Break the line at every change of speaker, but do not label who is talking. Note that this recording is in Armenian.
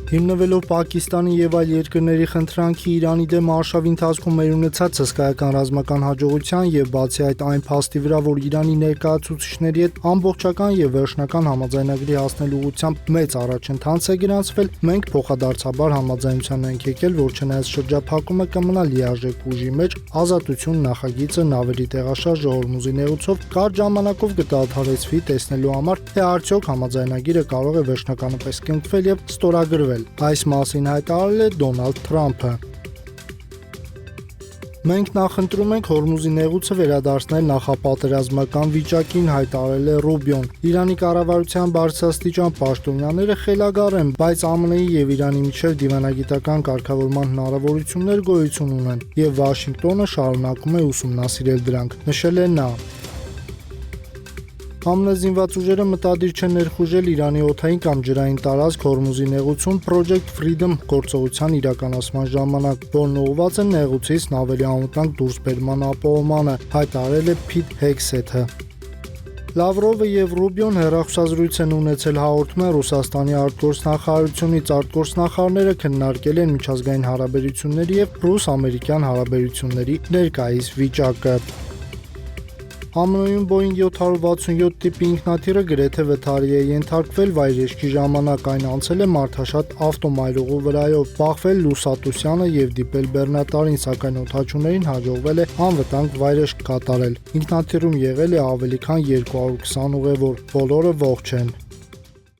Հիմնվելով Պակիստանի եւ այլ երկրների խնդրանքի Իրանի դեմ արշավի ընթացքում մեր ունեցած հսկայական ռազմական հաջողության եւ բացի այդ այն փաստի վրա, որ Իրանի ներկայացուցիչների հետ ամբողջական եւ վերջնական համաձայնագրի հասնելու ուղղությամբ մեծ առաջընթաց է գրանցվել, մենք փոխադարձաբար համաձայնության ենք եկել, որ չնայած շրջափակումը կմնա լիարժեք ուժի մեջ, ազատություն նախագիծը նավերի տեղաշարժը Հորմուզի նեղուցով կարճ ժամանակով կդադարեցվի տեսնելու համար, թե արդյոք համաձայնագիրը կարող է վերջնականապես կնքվել եւ ստորագրվել։ Այս մասին հայտարարել է Դոնալդ Թրամփը։ Մենք նախընտրում ենք Հորմուզի նեղուցը վերադարձնել նախապատերազմական վիճակին, հայտարարել է Ռուբիոն։ Իրանի կառավարության բարձրաստիճան պաշտոնյաները խելագար են, բայց ԱՄՆ-ի եւ Իրանի միջև դիվանագիտական կարգավորման հնարավորություններ գոյություն ունեն, եւ Վաշինգտոնը շարունակում է ուսումնասիրել դրանք, նշել է նա։ ԱՄՆ զինված ուժերը մտադիր չեն ներխուժել Իրանի օդային կամ ջրային տարածք Հորմուզի նեղուցում Project Freedom գործողության իրականացման ժամանակ, որն ուղղված է նեղուցից նավերի անվտանգ դուրսբերման ապահովմանը, հայտարարել է Փիթ Հեգսեթը։ Լավրովը եւ Ռուբիոն հեռախոսազրույց են ունեցել, հաղորդում է Ռուսաստանի արտգործնախարարությունից։ Արտգործնախարարները քննարկել են միջազգային հարաբերությունների եւ ռուս-ամերիկյան հարաբերությունների ներկայիս վիճակը։ ԱՄՆ-ում Boeing 767 տիպի ինքնաթիռը գրեթե վթարի է ենթարկվել վայրեջքի ժամանակ, այն անցել է մարդաշատ ավտոմայրուղու վրայով, բախվել Լուսատուսյանը եւ դիպել բեռնատարին, սակայն օդաչուներին հաջողվել է անվտանգ վայրեջք կատարել։ Ինքնաթիռում եղել է ավելի քան 220 ուղևոր, բոլորը ողջ են։